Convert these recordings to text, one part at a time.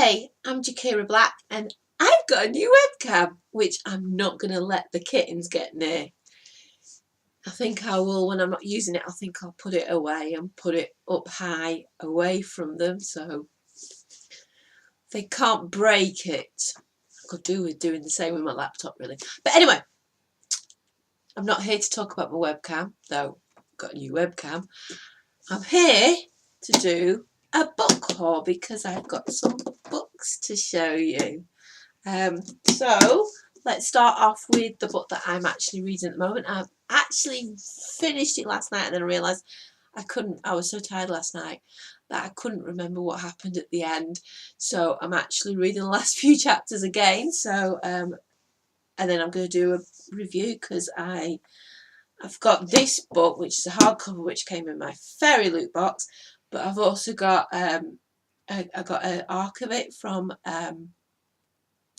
Hey, I'm Jakira Black and I've got a new webcam which I'm not going to let the kittens get near. I think I will, when I'm not using it, I think I'll put it away and put it up high away from them so they can't break it. I could do with doing the same with my laptop really. But anyway, I'm not here to talk about my webcam, though I've got a new webcam. I'm here to do a book haul because I've got some books to show you. So let's start off with the book that I'm actually reading at the moment. I've actually finished it last night and then I realised I was so tired last night that I couldn't remember what happened at the end. So I'm actually reading the last few chapters again. So and then I'm going to do a review because I've got this book, which is a hardcover, which came in my fairy loot box, but I've also got I got an arc of it from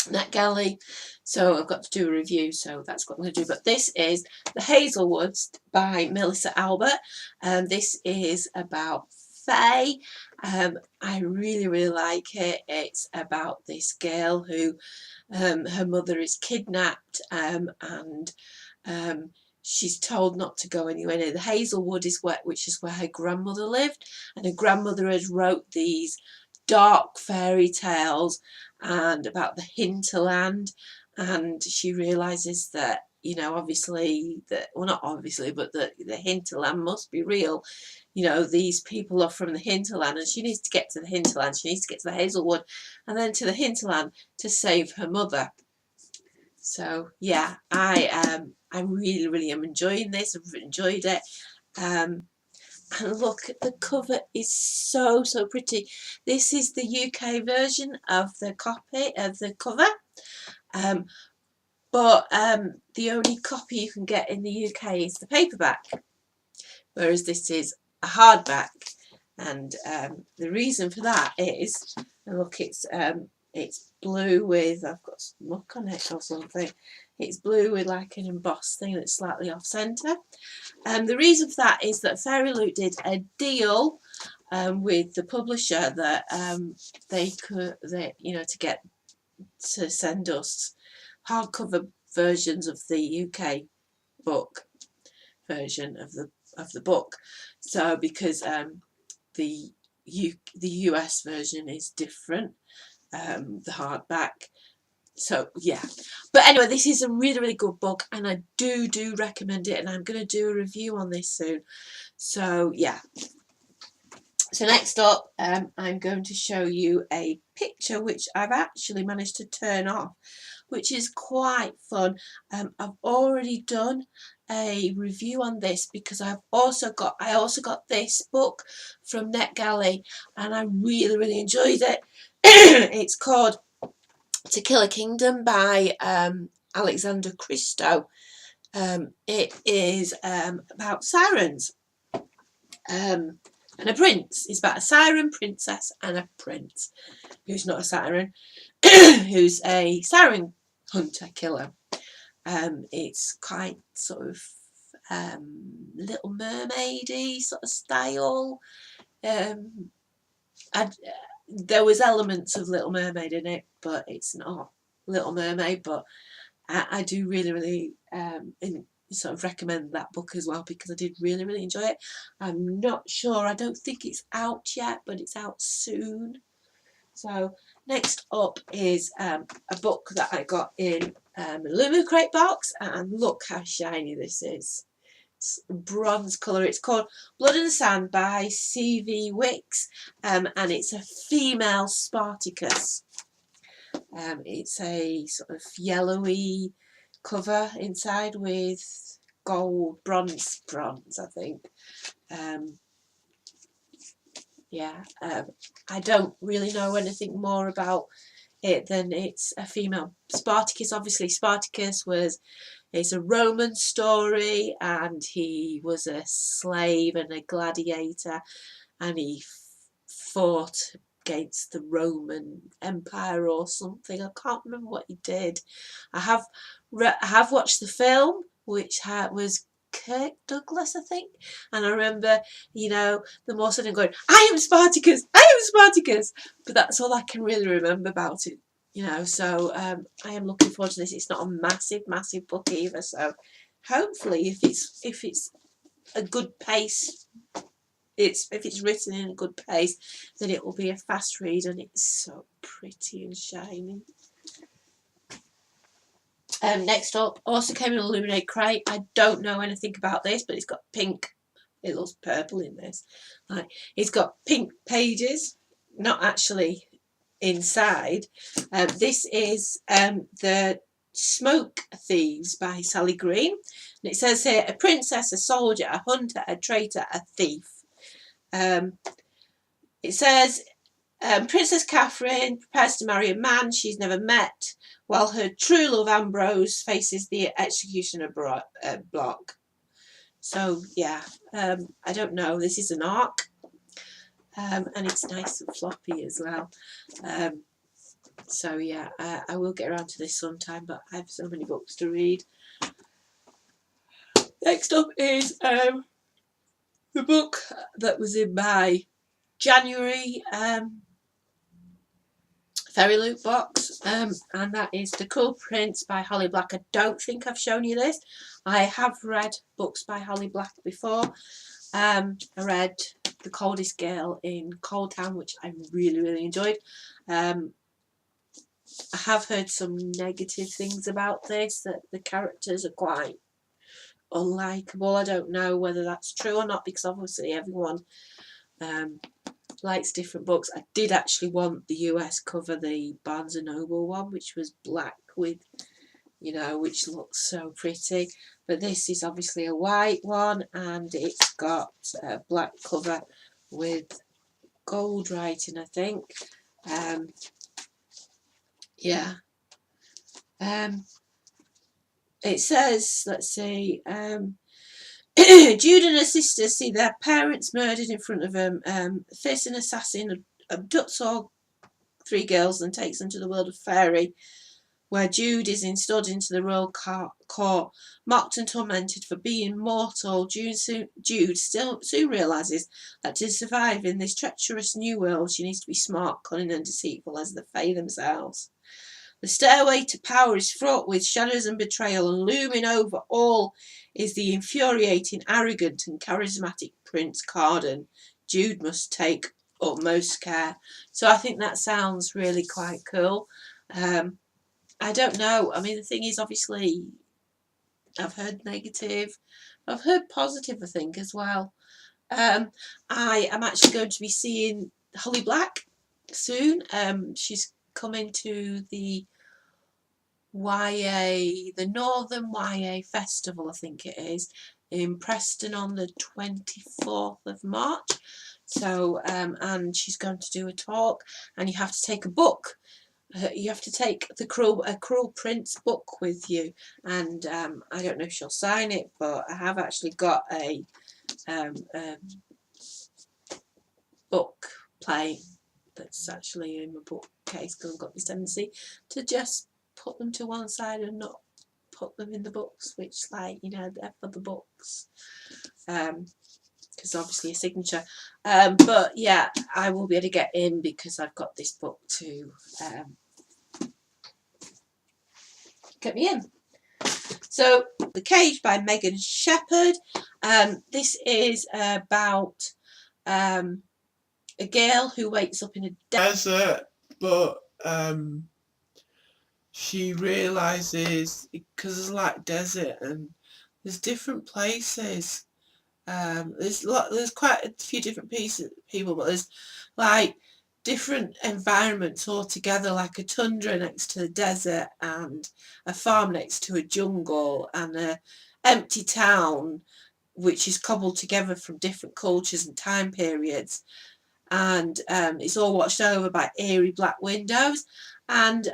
NetGalley, so I've got to do a review, so that's what I'm going to do. But this is The Hazelwoods by Melissa Albert, and this is about Fae. I really like it. It's about this girl who her mother is kidnapped and she's told not to go anywhere near the Hazelwood, which is where her grandmother lived, and her grandmother has wrote these dark fairy tales and about the hinterland, and she realizes that, you know, obviously that, well, not obviously, but the hinterland must be real. You know, these people are from the hinterland and she needs to get to the hinterland, she needs to get to the Hazelwood and then to the hinterland to save her mother. So yeah, I really am enjoying this. I've enjoyed it. And look, the cover is so pretty. This is the UK version of the copy of the cover, but the only copy you can get in the UK is the paperback, whereas this is a hardback. And the reason for that is, and look, it's blue with, I've got some muck on it or something. It's blue with like an embossed thing that's slightly off centre. The reason for that is that Fairy Loot did a deal with the publisher that to send us hardcover versions of the UK book version of the book. So because the US version is different, the hardback. So yeah, but anyway, this is a really good book and I do recommend it, and I'm going to do a review on this soon. So yeah, so next up I'm going to show you a picture which I've actually managed to turn off, which is quite fun. I've already done a review on this because I also got this book from NetGalley and I really enjoyed it. It's called To Kill a Kingdom by Alexander Christo. It is about sirens and a prince. It's about a siren princess and a prince who's not a siren, who's a siren hunter killer. It's quite sort of Little Mermaid-y sort of style. There was elements of Little Mermaid in it, but it's not Little Mermaid. But I do really sort of recommend that book as well because I did really enjoy it. I'm not sure, I don't think it's out yet, but it's out soon. So next up is a book that I got in a Illumicrate box, and look how shiny this is. It's bronze colour. It's called Blood in the Sand by C.V. Wicks, and it's a female Spartacus. It's a sort of yellowy cover inside with gold, bronze, I think. Yeah, I don't really know anything more about it than it's a female Spartacus. Obviously, Spartacus it's a Roman story, and he was a slave and a gladiator, and he fought against the Roman Empire or something. I can't remember what he did. I have watched the film, which was Kirk Douglas, I think. And I remember, you know, the more sudden going, I am Spartacus, I am Spartacus. But that's all I can really remember about it, you know. So I am looking forward to this. It's not a massive book either. So hopefully, if it's a good pace, if it's written in a good pace, then it will be a fast read, and it's so pretty and shiny. Next up, also came in Illuminate crate. I don't know anything about this, but it's got pink. It looks purple in this. Like, it's got pink pages, not actually inside. This is the Smoke Thieves by Sally Green. And it says here, a princess, a soldier, a hunter, a traitor, a thief. It says, Princess Catherine prepares to marry a man she's never met, while her true love Ambrose faces the executioner block. So yeah, I don't know. This is an arc, and it's nice and floppy as well. So yeah, I will get around to this sometime, but I have so many books to read. Next up is the book that was in my January Fairy Loot box, and that is The Cruel Prince by Holly Black. I don't think I've shown you this. I have read books by Holly Black before. I read The Coldest Girl in Cold Town, which I really enjoyed. I have heard some negative things about this, that the characters are quite unlikable. I don't know whether that's true or not, because obviously everyone likes different books. I did actually want the US cover, the Barnes & Noble one, which was black with, you know, which looks so pretty. But this is obviously a white one, and it's got a black cover with gold writing, I think. Yeah. It says, let's see, Jude and her sister see their parents murdered in front of them. Fierce an assassin abducts all three girls and takes them to the world of fairy, where Jude is installed into the royal court, mocked and tormented for being mortal. Jude soon realises that to survive in this treacherous new world, she needs to be smart, cunning and deceitful as the Fae themselves. The stairway to power is fraught with shadows and betrayal, and looming over all is the infuriating, arrogant and charismatic Prince Cardan. Jude must take utmost care. So I think that sounds really quite cool. I don't know. I mean, the thing is, obviously, I've heard negative. I've heard positive, I think, as well. I am actually going to be seeing Holly Black soon. She's coming to the Northern YA Festival, I think it is, in Preston on the 24th of March. So, and she's going to do a talk, and you have to take a book. You have to take a Cruel Prince book with you, and I don't know if she'll sign it, but I have actually got a book play that's actually in my bookcase, because I've got this tendency to just put them to one side and not put them in the books, which, like, you know, they're for the books, because obviously a signature. But yeah, I will be able to get in because I've got this book to get me in. So, The Cage by Megan Shepherd. This is about a girl who wakes up in a desert, but she realises, because there's like desert and there's different places. There's quite a few different people, but there's like different environments all together, like a tundra next to the desert, and a farm next to a jungle, and a empty town which is cobbled together from different cultures and time periods, and it's all watched over by eerie black windows, and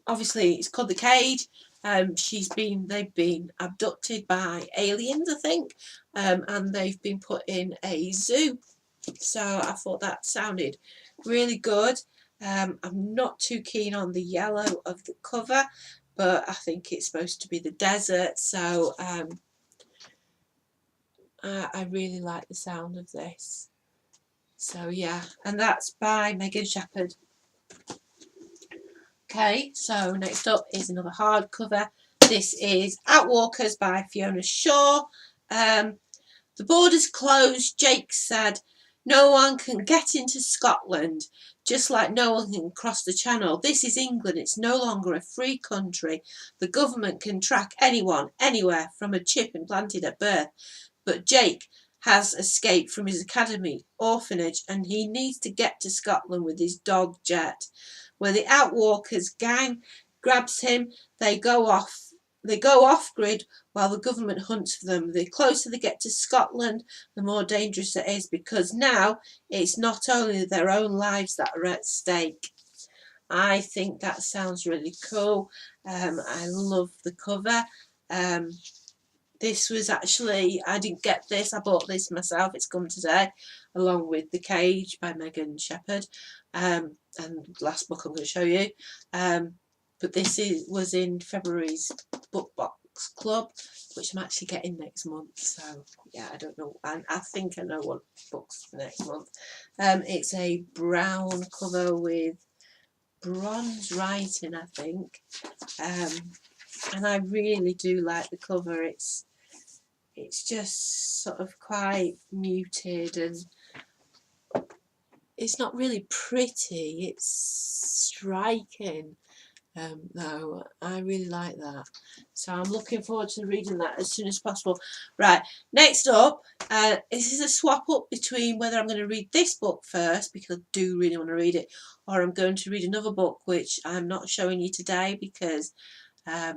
obviously it's called The Cage. They've been abducted by aliens, I think, and they've been put in a zoo. So I thought that sounded really good. I'm not too keen on the yellow of the cover, but I think it's supposed to be the desert, so I really like the sound of this. So yeah, and that's by Megan Shepherd. Okay, so next up is another hardcover. This is Outwalkers by Fiona Shaw. The borders closed, Jake said. No one can get into Scotland, just like no one can cross the Channel. This is England. It's no longer a free country. The government can track anyone, anywhere, from a chip implanted at birth. But Jake has escaped from his academy orphanage and he needs to get to Scotland with his dog Jet. Where the Outwalkers gang grabs him, they go off grid while the government hunts for them. The closer they get to Scotland, the more dangerous it is, because now it's not only their own lives that are at stake. I think that sounds really cool. I love the cover. This was actually, I didn't get this, I bought this myself, it's come today, along with The Cage by Megan Shepherd, and the last book I'm going to show you. But this was in February's Book Box Club, which I'm actually getting next month, so yeah, I don't know, I think I know what books for next month. It's a brown cover with bronze writing, I think, and I really do like the cover. It's just sort of quite muted and it's not really pretty, it's striking, though. I really like that. So I'm looking forward to reading that as soon as possible. Right, next up, this is a swap up between whether I'm going to read this book first, because I do really want to read it, or I'm going to read another book which I'm not showing you today because I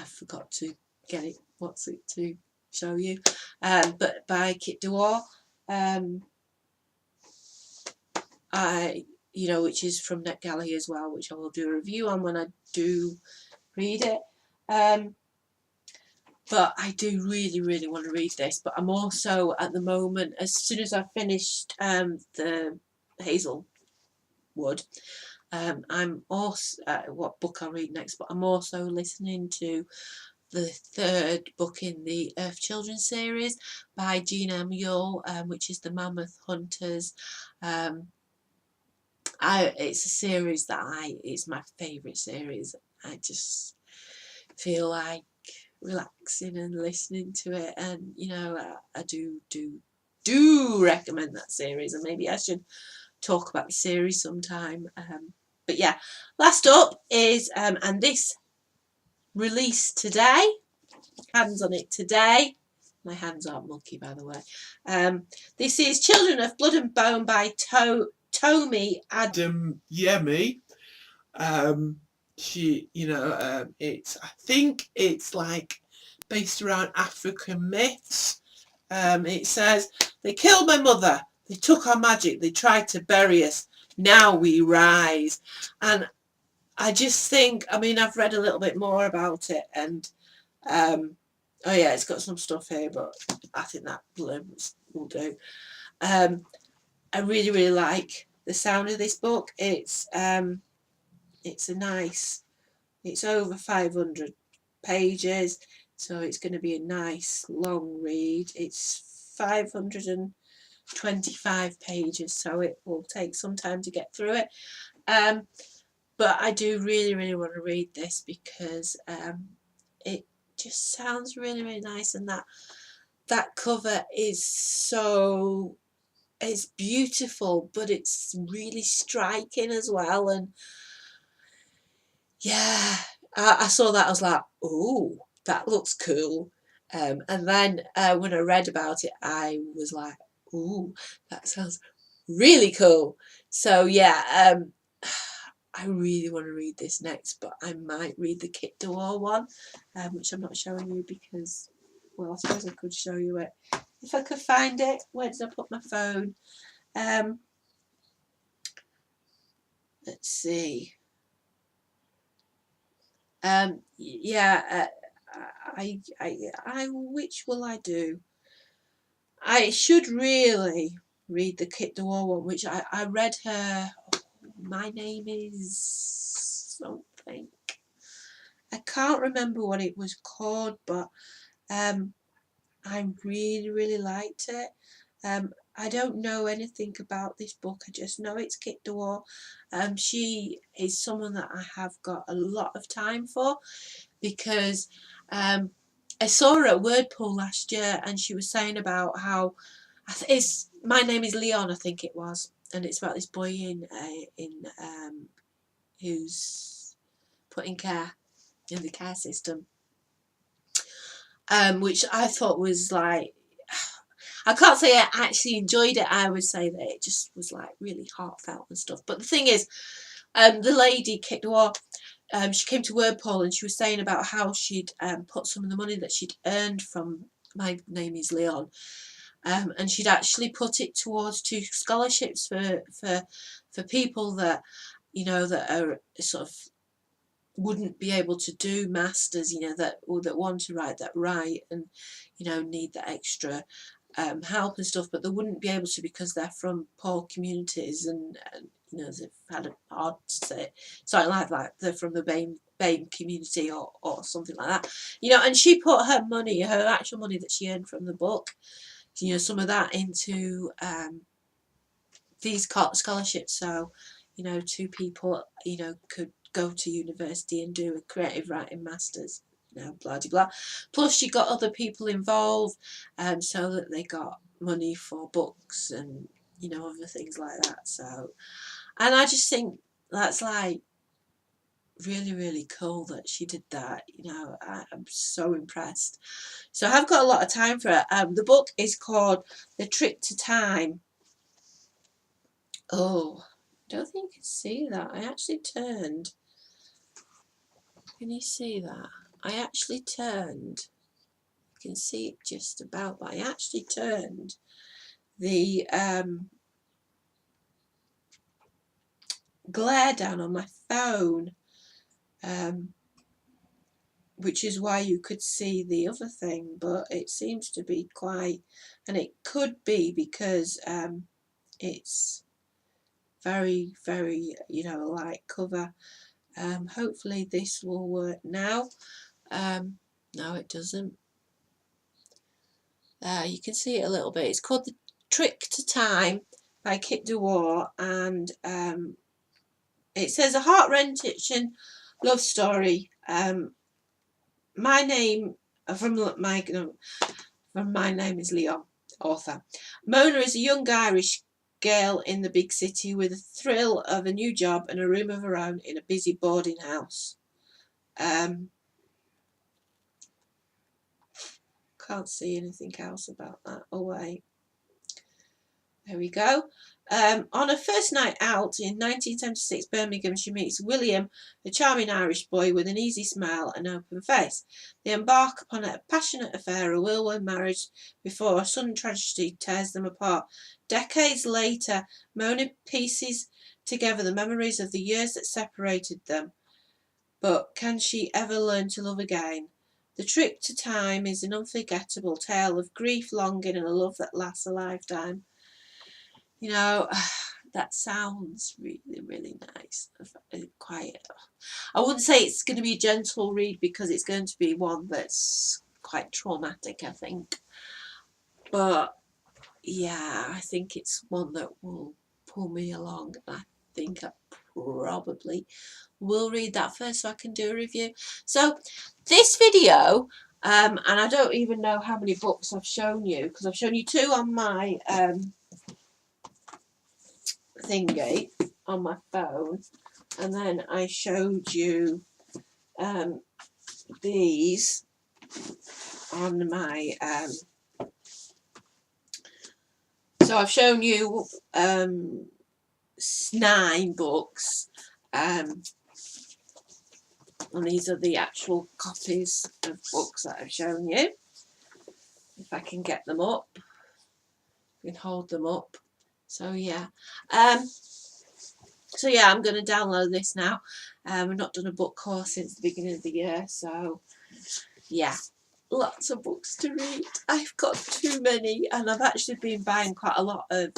forgot to get it, what's it to show you, but by Kit Dewar, which is from NetGalley as well, which I will do a review on when I do read it. But I do really, really want to read this. But I'm also, at the moment, as soon as I've finished the Hazelwood, I'm also, what book I'll read next, but I'm also listening to the third book in the Earth Children series by Gina Mule, which is The Mammoth Hunters. It's a series that it's my favourite series. I just feel like relaxing and listening to it, and I do recommend that series, and maybe I should talk about the series sometime. But yeah, last up is and this released today, hands on it today, my hands aren't mucky by the way. This is Children of Blood and Bone by Tomi Adeyemi. I think it's like based around African myths. It says, they killed my mother, they took our magic, they tried to bury us, now we rise. And I just think, I've read a little bit more about it, and oh yeah, it's got some stuff here, but I think that will do. I really, really like the sound of this book. It's it's over 500 pages, so it's going to be a nice long read. It's 525 pages, so it will take some time to get through it. But I do really, really want to read this because it just sounds really, really nice, and that cover is it's beautiful, but it's really striking as well. And yeah, I saw that, I was like, oh, that looks cool. And then when I read about it, I was like, ooh, that sounds really cool. So yeah, I really want to read this next, but I might read the Kit Dewar one, which I'm not showing you because, well, I suppose I could show you it if I could find it. Where did I put my phone? Let's see. Yeah, which will I do? I should really read the Kit Dewar one, which I read her. My Name Is something. I can't remember what it was called, but I really liked it. I don't know anything about this book. I just know it's Kit DeWar. She is someone that I have got a lot of time for, because I saw her at Wordpool last year, and she was saying about how it's My Name is Leon, I think it was, and it's about this boy in who's put in care in the care system, which I thought was like, I can't say I actually enjoyed it. I would say that it just was like really heartfelt and stuff. But the thing is, the lady Kit DeWar, she came to Wordpool, and she was saying about how she'd put some of the money that she'd earned from My Name is Leon, and she'd actually put it towards 2 scholarships for people that, you know, that are sort of wouldn't be able to do masters, you know, that want to write and, you know, need that extra help and stuff, but they wouldn't be able to because they're from poor communities, and you know, they've had a hard something like they're from the BAME community or something like that, you know. And she put her money, her actual money that she earned from the book, you know, some of that into these scholarships, so, you know, 2 people, you know, could go to university and do a creative writing masters, you know, blah de blah. Plus you got other people involved, so that they got money for books and, you know, other things like that. So, and I just think that's like really cool that she did that, you know. I'm so impressed. So I've got a lot of time for it. The book is called The Trick to Time. Oh, I don't think you can see that. I actually turned. Can you see that? I actually turned. You can see it just about, but I actually turned the glare down on my phone, which is why you could see the other thing, but it seems to be quite, and it could be because it's very, you know, a light cover. Hopefully this will work now. No, it doesn't. You can see it a little bit. It's called The Trick to Time by Kit DeWar, and it says a heart-wrenching love story. My name My Name is Leon, author. Mona is a young Irish girl in the big city with a thrill of a new job and a room of her own in a busy boarding house. Can't see anything else about that. Oh wait, there we go. On her first night out in 1976 Birmingham, she meets William, a charming Irish boy with an easy smile and open face. They embark upon a passionate affair, a whirlwind marriage, before a sudden tragedy tears them apart. Decades later, Mona pieces together the memories of the years that separated them. But can she ever learn to love again? The Trick to Time is an unforgettable tale of grief, longing, and a love that lasts a lifetime. You know, that sounds really nice. Quite, I wouldn't say it's going to be a gentle read, because it's going to be one that's quite traumatic, I think. But yeah, I think it's one that will pull me along. I think I probably will read that first so I can do a review. So this video, and I don't even know how many books I've shown you, because I've shown you 2 on my thingy on my phone, and then I showed you these on my so I've shown you 9 books, and these are the actual copies of books that I've shown you. If I can get them up, I can hold them up. So yeah, I'm going to download this now. I've not done a book course since the beginning of the year, so yeah, lots of books to read. I've got too many, and I've actually been buying quite a lot of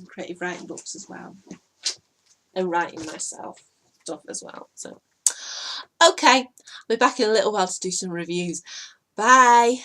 creative writing books as well, and writing myself stuff as well. So Okay, I'll be back in a little while to do some reviews. Bye.